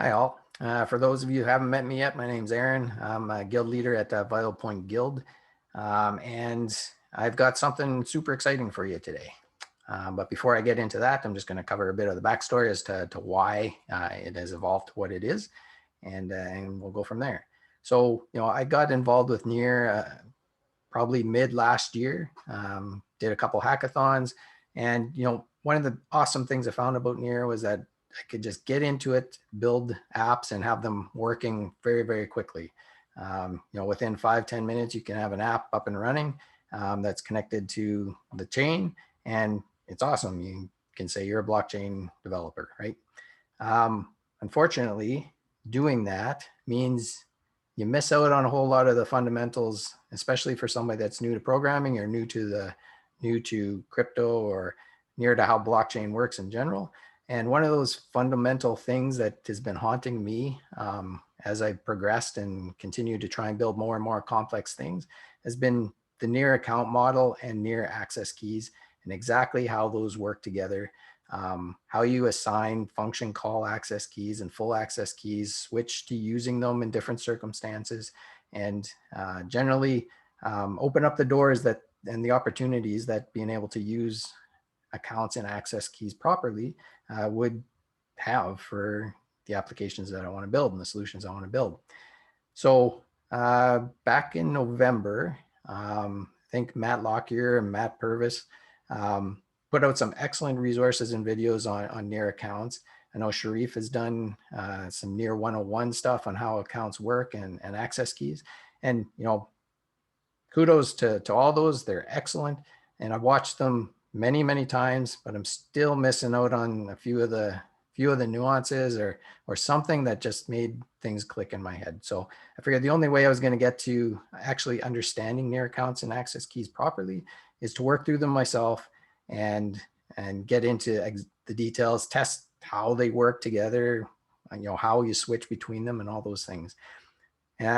Hi all. For those of you who haven't met me yet, my name's Aaron. I'm a guild leader at Vital Point Guild, and I've got something super exciting for you today. But before I get into that, I'm just going to cover a bit of the backstory as to why it has evolved to what it is, and we'll go from there. So, I got involved with NEAR probably mid last year, did a couple hackathons, and one of the awesome things I found about NEAR was that I could just get into it, build apps, and have them working very, very quickly. Within 5-10 minutes, you can have an app up and running that's connected to the chain, and it's awesome. You can say you're a blockchain developer, right? Unfortunately, doing that means you miss out on a whole lot of the fundamentals, especially for somebody that's new to programming or new to crypto or near to how blockchain works in general. And one of those fundamental things that has been haunting me as I've progressed and continue to try and build more and more complex things has been the NEAR account model and NEAR access keys and exactly how those work together. How you assign function call access keys and full access keys, switch to using them in different circumstances, and generally open up the doors that and the opportunities that being able to use accounts and access keys properly would have for the applications that I want to build and the solutions I want to build. So back in November, I think Matt Lockyer and Matt Purvis put out some excellent resources and videos on NEAR accounts. I know Sharif has done some NEAR 101 stuff on how accounts work and access keys. And, kudos to all those. They're excellent. And I've watched them many, many times, but I'm still missing out on a few of the nuances or something that just made things click in my head. So I figured the only way I was going to get to actually understanding NEAR accounts and access keys properly is to work through them myself and get into the details, test how they work together, how you switch between them and all those things.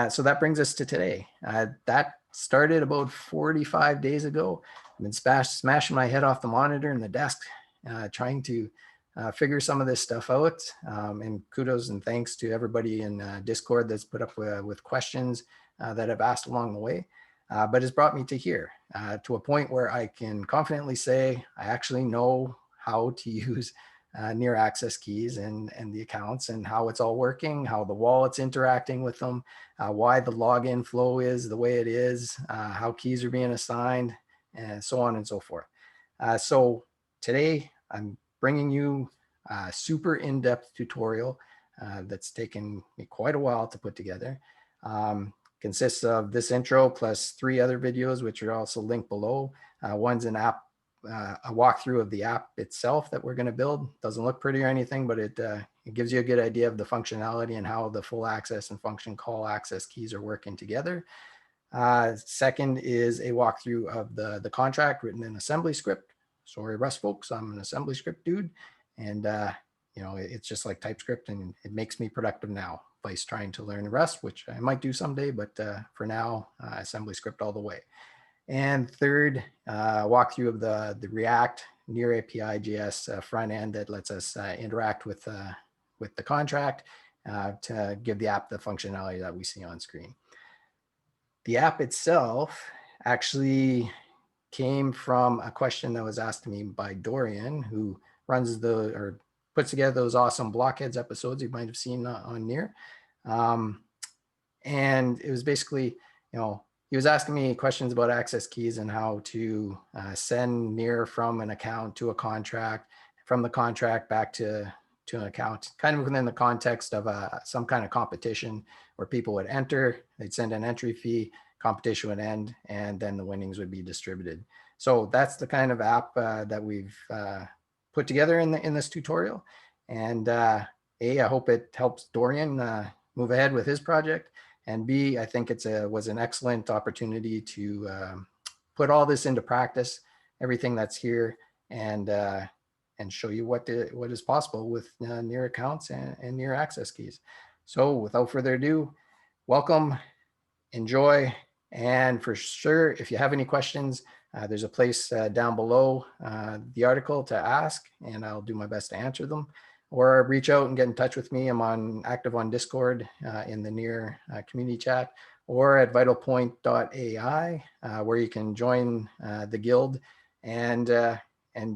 So that brings us to today. That started about 45 days ago. I've been smashing my head off the monitor and the desk, trying to figure some of this stuff out. And kudos and thanks to everybody in Discord that's put up with questions that I've asked along the way. But it's brought me to here, to a point where I can confidently say I actually know how to use NEAR access keys and the accounts and how it's all working, how the wallet's interacting with them, why the login flow is the way it is, how keys are being assigned, and so on and so forth. So today I'm bringing you a super in-depth tutorial that's taken me quite a while to put together. Consists of this intro plus 3 other videos, which are also linked below. One's an app, a walkthrough of the app itself that we're going to build. Doesn't look pretty or anything, but it gives you a good idea of the functionality and how the full access and function call access keys are working together. Second is a walkthrough of the contract written in assembly script. Sorry, Rust folks, I'm an assembly script dude, and it's just like TypeScript, and it makes me productive now. Vice trying to learn Rust, which I might do someday, but for now, assembly script all the way. And third, walkthrough of the React NEAR API JS front end that lets us interact with the contract to give the app the functionality that we see on screen. The app itself actually came from a question that was asked to me by Dorian, who runs or puts together those awesome Blockheads episodes you might have seen on NEAR. And it was basically, he was asking me questions about access keys and how to send NEAR from an account to a contract, from the contract back to an account, kind of within the context of some kind of competition where people would enter, they'd send an entry fee, competition would end, and then the winnings would be distributed. So that's the kind of app that we've put together in this tutorial. And A, I hope it helps Dorian move ahead with his project. And B, I think it was an excellent opportunity to put all this into practice, everything that's here, and show you what is possible with NEAR accounts and NEAR access keys. So without further ado, welcome, enjoy, and for sure, if you have any questions, there's a place down below the article to ask, and I'll do my best to answer them. or reach out and get in touch with me. I'm active on Discord in the NEAR community chat, or at vitalpoint.ai, where you can join the guild and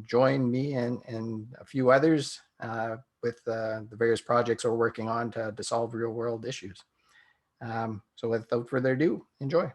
join me and a few others with the various projects we're working on to solve real world issues. So without further ado, enjoy.